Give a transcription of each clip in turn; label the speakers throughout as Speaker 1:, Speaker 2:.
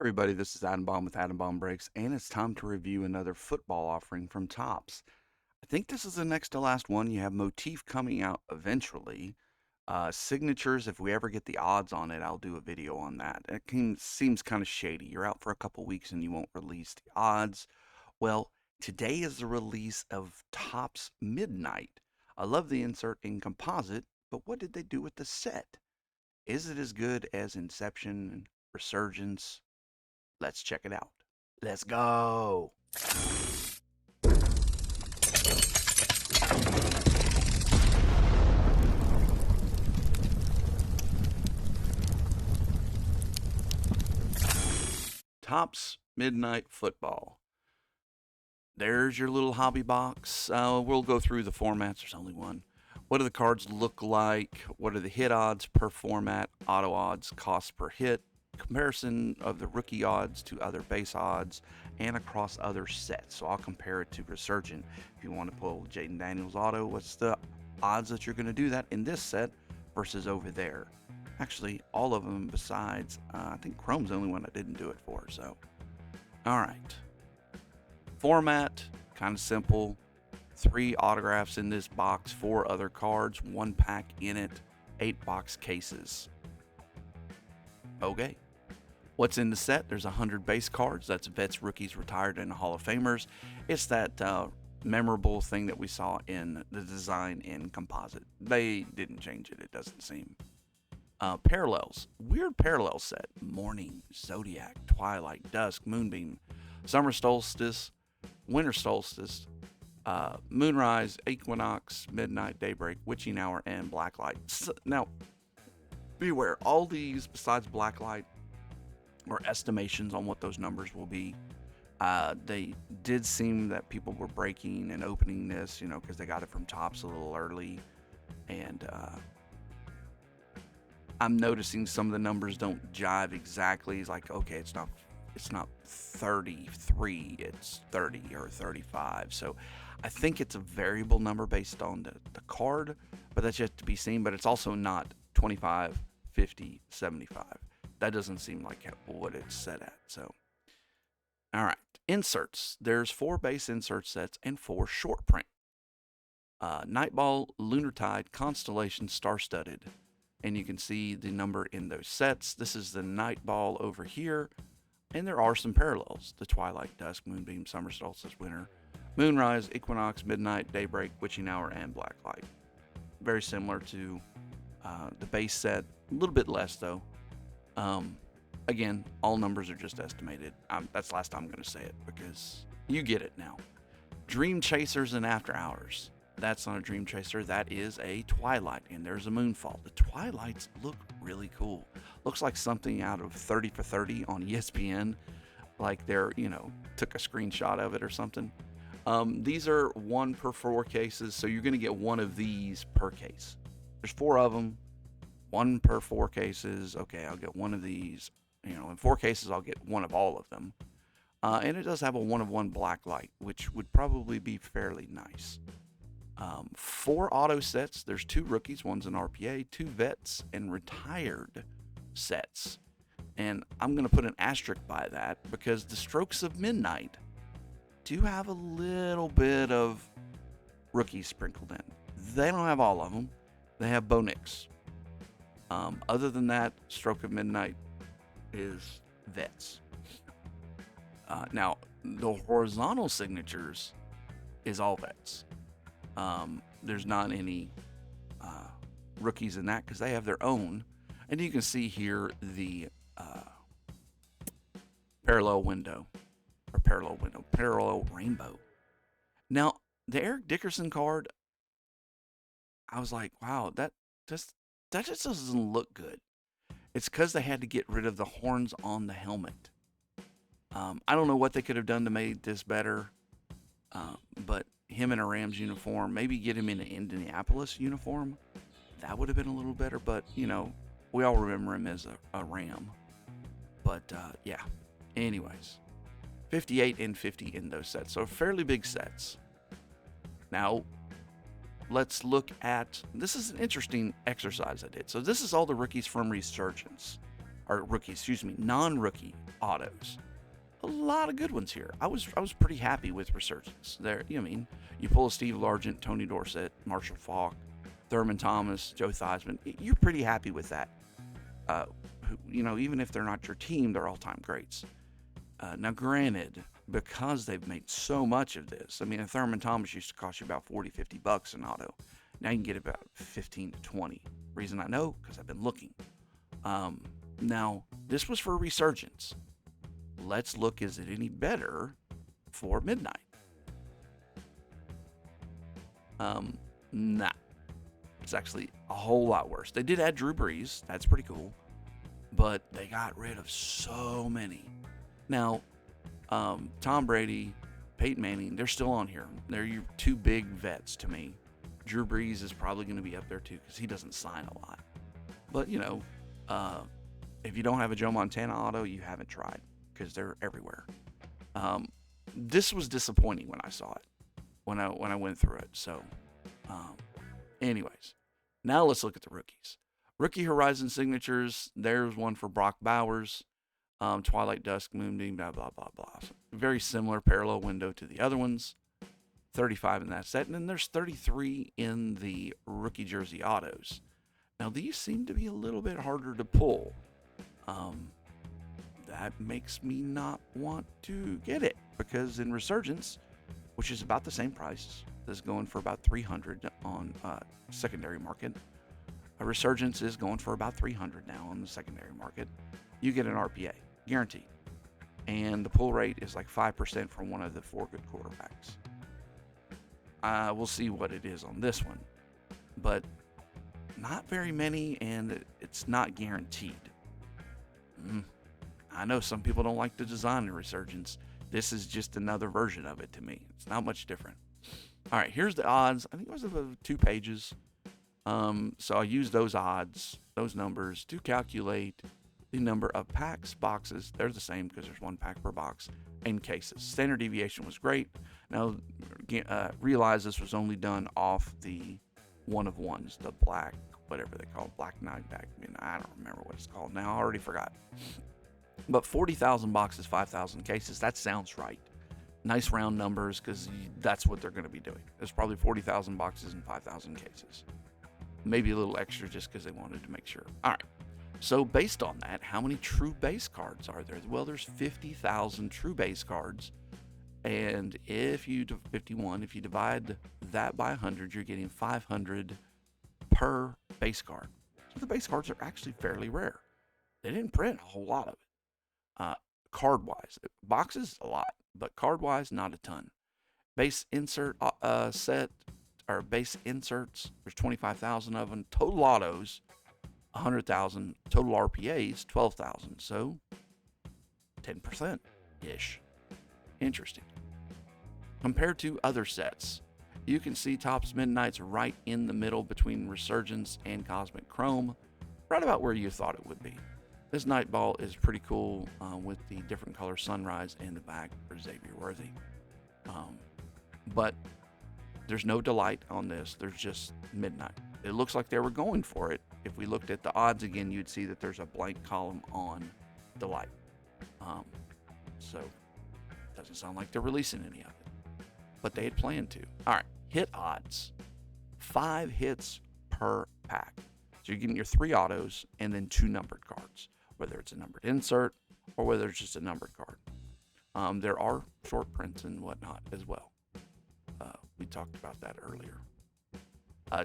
Speaker 1: Everybody, this is Adam Bomb with Adam Bomb Breaks, and it's time to review another football offering from Topps. I think this is the next to last one. You have Motif coming out eventually. Signatures, if we ever get the odds on it, I'll do a video on that. Seems kind of shady. You're out for a couple weeks and you won't release the odds. Well, today is the release of Topps Midnight. I love the insert in composite, but what did they do with the set? Is it as good as Inception, Resurgence? Let's check it out. Let's go. Topps Midnight Football. There's your little hobby box. We'll go through the formats. There's only one. What do the cards look like? What are the hit odds per format? Auto odds, cost per hit, comparison of the rookie odds to other base odds, and across other sets. So I'll compare it to Resurgent. If you want to pull Jaden Daniels auto, what's the odds that you're going to do that in this set versus over there? Actually, all of them besides, I think Chrome's the only one I didn't do it for. So, all right. Format, kind of simple. 3 autographs in this box, 4 other cards, 1 pack in it, 8 box cases. Okay. What's in the set? There's 100 base cards. That's vets, rookies, retired, and Hall of Famers. It's that memorable thing that we saw in the design in composite. They didn't change it, it doesn't seem. Parallels. Weird parallel set. Morning, Zodiac, Twilight, Dusk, Moonbeam, Summer Solstice, Winter Solstice, Moonrise, Equinox, Midnight, Daybreak, Witching Hour, and Blacklight. Now, beware, all these besides Blacklight are estimations on what those numbers will be. They did seem that people were breaking and opening this, because they got it from Topps a little early. And I'm noticing some of the numbers don't jive exactly. It's like, okay, it's not 33, it's 30 or 35. So I think it's a variable number based on the card, but that's yet to be seen. But it's also not 25, 50, 75. That doesn't seem like what it's set at. So, all right. Inserts. There's 4 base insert sets and 4 short print. Nightball, Lunar Tide, Constellation, Star Studded. And you can see the number in those sets. This is the Nightball over here. And there are some parallels. The Twilight, Dusk, Moonbeam, Summer Solstice, Winter, Moonrise, Equinox, Midnight, Daybreak, Witching Hour, and Blacklight. Very similar to the base set. A little bit less, though. Again, all numbers are just estimated. That's the last time I'm going to say it because you get it now. Dream Chasers and After Hours. That's not a Dream Chaser. That is a Twilight, and there's a Moonfall. The Twilights look really cool. Looks like something out of 30 for 30 on ESPN. Like they're, took a screenshot of it or something. These are 1 per 4 cases, so you're going to get 1 of these per case. There's 4 of them, 1 per 4 cases. Okay, I'll get 1 of these. In 4 cases, I'll get 1 of all of them. And it does have a 1 of 1 black light, which would probably be fairly nice. 4 auto sets. There's 2 rookies, one's an RPA, 2 vets, and retired sets. And I'm going to put an asterisk by that because the Strokes of Midnight do have a little bit of rookies sprinkled in. They don't have all of them. They have Bo Nix. Other than that, Stroke of Midnight is vets. Now, the horizontal signatures is all vets. There's not any rookies in that because they have their own. And you can see here the parallel rainbow. Now, the Eric Dickerson card, I was like, wow, that just doesn't look good. It's because they had to get rid of the horns on the helmet. I don't know what they could have done to make this better, but him in a Rams uniform, maybe get him in an Indianapolis uniform. That would have been a little better, but, we all remember him as a Ram. But, yeah. Anyways, 58 and 50 in those sets, so fairly big sets. Now, let's look at, this is an interesting exercise I did. So this is all the rookies from Resurgence, or rookies, non-rookie autos. A lot of good ones here. I was pretty happy with Resurgence. There, I mean, you pull a Steve Largent, Tony Dorsett, Marshall Faulk, Thurman Thomas, Joe Theismann. You're pretty happy with that. Even if they're not your team, they're all-time greats. Now, granted, because they've made so much of this, I mean, a Thurman Thomas used to cost you about $40-50 an auto. Now you can get about 15 to 20. Reason I know, because I've been looking. Now, this was for Resurgence. Let's look, is it any better for Midnight? Nah. It's actually a whole lot worse. They did add Drew Brees. That's pretty cool. But they got rid of so many. Now, Tom Brady, Peyton Manning, they're still on here. They're your two big vets to me. Drew Brees is probably going to be up there too because he doesn't sign a lot. But, if you don't have a Joe Montana auto, you haven't tried because they're everywhere. This was disappointing when I saw it, when I went through it. So, anyways, now let's look at the rookies. Rookie Horizon signatures, there's one for Brock Bowers, Twilight Dusk, Moonbeam, blah, blah, blah, blah. So very similar parallel window to the other ones. 35 in that set, and then there's 33 in the rookie jersey autos. Now, these seem to be a little bit harder to pull. That makes me not want to get it, because in Resurgence, which is about the same price, this is going for about $300 on secondary market. A Resurgence is going for about $300 now on the secondary market. You get an RPA, guaranteed. And the pull rate is like 5% for one of the 4 good quarterbacks. We'll see what it is on this one. But not very many, and it's not guaranteed. I know some people don't like the design of Resurgence. This is just another version of it to me. It's not much different. All right, here's the odds. I think it was about 2 pages. So I use those odds, those numbers, to calculate the number of packs, boxes. They're the same because there's 1 pack per box, and cases. Standard deviation was great. Now, realize this was only done off the one of ones, the black, whatever they call it, Black Knight back. I don't remember what it's called now. I already forgot. But 40,000 boxes, 5,000 cases, that sounds right. Nice round numbers, because that's what they're going to be doing. There's probably 40,000 boxes and 5,000 cases. Maybe a little extra just because they wanted to make sure. All right. So based on that, how many true base cards are there? Well, there's 50,000 true base cards. And if you divide that by 100, you're getting 500 per base card. So the base cards are actually fairly rare. They didn't print a whole lot of it. Card-wise, boxes, a lot. But card-wise, not a ton. Base insert set, or base inserts, there's 25,000 of them. Total autos, 100,000. Total RPAs, 12,000. So 10%-ish. Interesting. Compared to other sets, you can see Topps Midnight's right in the middle between Resurgence and Cosmic Chrome, right about where you thought it would be. This Night Ball is pretty cool with the different color sunrise in the back for Xavier Worthy. But there's no Delight on this. There's just Midnight. It looks like they were going for it. If we looked at the odds again, you'd see that there's a blank column on Delight. So it doesn't sound like they're releasing any of it. But they had planned to. All right, hit odds. 5 hits per pack. So you're getting your 3 autos and then 2 numbered cards, whether it's a numbered insert or whether it's just a numbered card. There are short prints and whatnot as well. We talked about that earlier.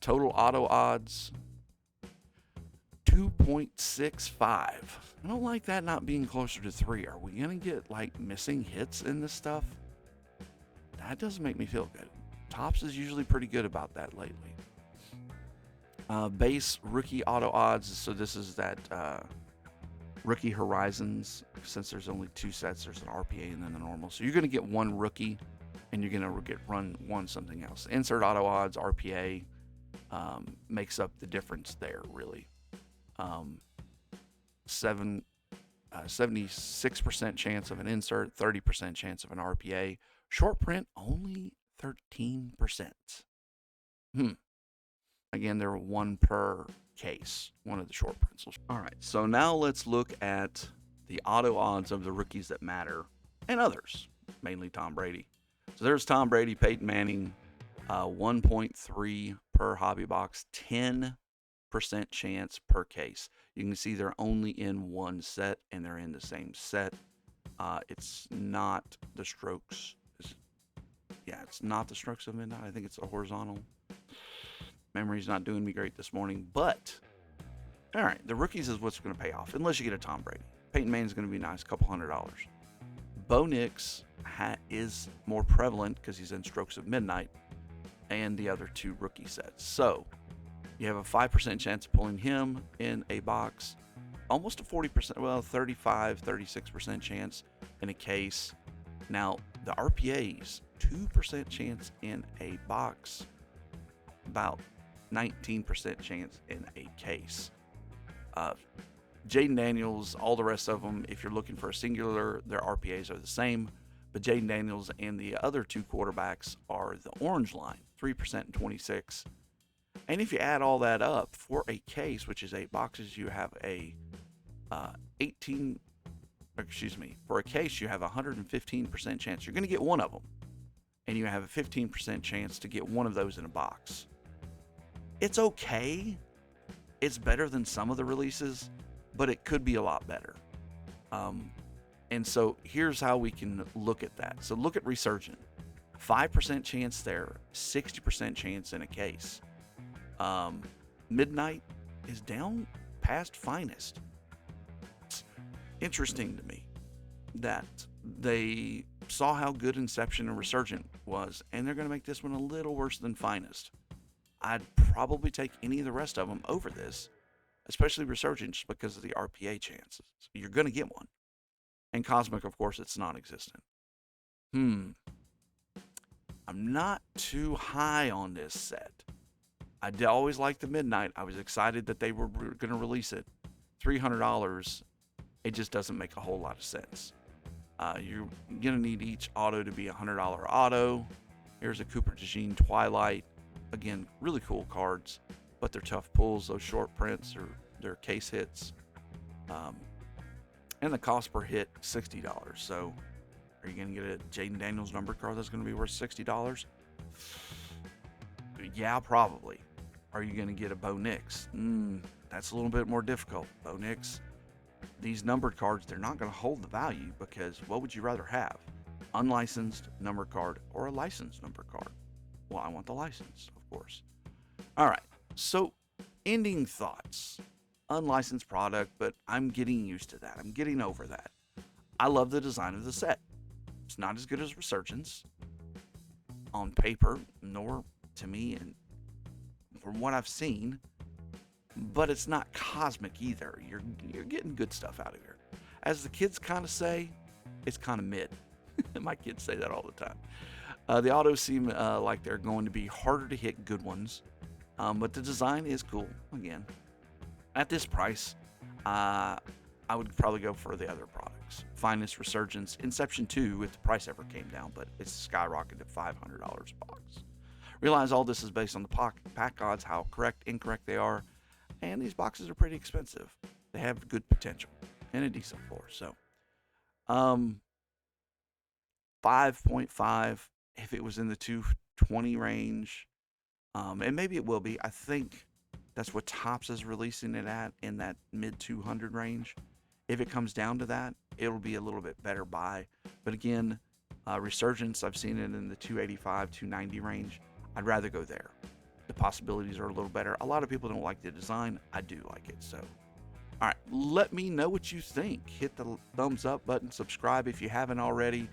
Speaker 1: Total auto odds, 2.65. I don't like that not being closer to 3. Are we going to get like missing hits in this stuff? That doesn't make me feel good. Topps is usually pretty good about that lately. Base rookie auto odds. So this is that rookie Horizons. Since there's only 2 sets, there's an RPA and then the normal. So you're going to get 1 rookie and you're going to get run 1 something else. Insert auto odds, RPA, makes up the difference there, really. 76% chance of an insert, 30% chance of an RPA. Short print, only 13%. Again, there were 1 per case, one of the short prints. All right, so now let's look at the auto odds of the rookies that matter, and others, mainly Tom Brady. So there's Tom Brady, Peyton Manning, 1.3 per hobby box, 10% chance per case. You can see they're only in one set, and they're in the same set. It's not the strokes. It's not the strokes of midnight. I think it's a horizontal. Memory's not doing me great this morning, but all right, the rookies is what's going to pay off, unless you get a Tom Brady. Peyton Manning's going to be nice, couple $100. Bo Nix is more prevalent because he's in strokes of midnight and the other two rookie sets. So you have a 5% chance of pulling him in a box, almost a 40%, well, 35, 36% chance in a case. Now, the RPAs, 2% chance in a box, about 19% chance in a case. Jaden Daniels, all the rest of them, if you're looking for a singular, their RPAs are the same. But Jaden Daniels and the other two quarterbacks are the orange line, 3% and 26. And if you add all that up for a case, which is 8 boxes, you have for a case, you have a 115% chance you're going to get one of them. And you have a 15% chance to get one of those in a box. It's okay. It's better than some of the releases, but it could be a lot better. And so here's how we can look at that. So look at Resurgent. 5% chance there, 60% chance in a case. Midnight is down past Finest. It's interesting to me that they saw how good Inception and Resurgent was, and they're going to make this one a little worse than Finest. I'd probably take any of the rest of them over this, especially Resurgent, just because of the RPA chances. You're going to get one. And Cosmic, of course, it's non-existent. I'm not too high on this set. I always liked the Midnight. I was excited that they were going to release it. $300, it just doesn't make a whole lot of sense. You're going to need each auto to be a $100 auto. Here's a Cooper DeJean Twilight. Again, really cool cards, but they're tough pulls. Those short prints or their case hits. And the cost per hit, $60. So are you going to get a Jaden Daniels numbered card that's going to be worth $60? Yeah, probably. Are you going to get a Bo Nix? That's a little bit more difficult. Bo Nix, these numbered cards, they're not going to hold the value because what would you rather have? Unlicensed numbered card or a licensed numbered card? Well, I want the license, of course. All right, so ending thoughts. Unlicensed product, but I'm getting used to that. I'm getting over that. I love the design of the set. It's not as good as Resurgence on paper, nor to me, and from what I've seen, but it's not cosmic either. You're getting good stuff out of here. As the kids kind of say, it's kind of mid. My kids say that all the time. The autos seem like they're going to be harder to hit good ones, but the design is cool. Again, at this price, I would probably go for the other products. Finest, Resurgence, Inception 2, if the price ever came down, but it's skyrocketed to $500 a box. Realize all this is based on the pack odds, how correct, incorrect they are, and these boxes are pretty expensive. They have good potential and a decent floor. So, 5.5 if it was in the 220 range, and maybe it will be. I think that's what Topps is releasing it at, in that mid 200 range. If it comes down to that, it'll be a little bit better buy. But again, Resurgence, I've seen it in the 285, 290 range. I'd rather go there. The possibilities are a little better. A lot of people don't like the design. I do like it. So, all right, let me know what you think. Hit the thumbs up button, subscribe if you haven't already.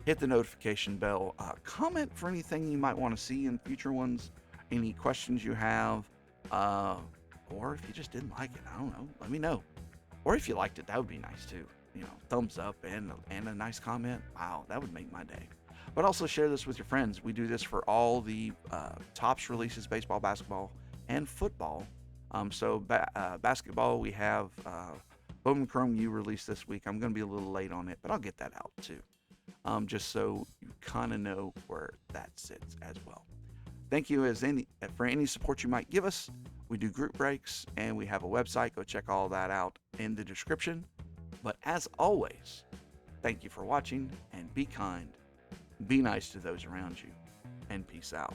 Speaker 1: Hit the notification bell. Comment for anything you might want to see in future ones. Any questions you have. Or if you just didn't like it, I don't know, let me know. Or if you liked it, that would be nice too. Thumbs up and a nice comment. Wow, that would make my day. But also share this with your friends. We do this for all the Topps releases, baseball, basketball, and football. Basketball, we have Bowman Chrome U released this week. I'm going to be a little late on it, but I'll get that out too. Just so you kind of know where that sits as well. Thank you for any support you might give us. We do group breaks, and we have a website. Go check all that out in the description. But as always, thank you for watching, and be kind, be nice to those around you, and peace out.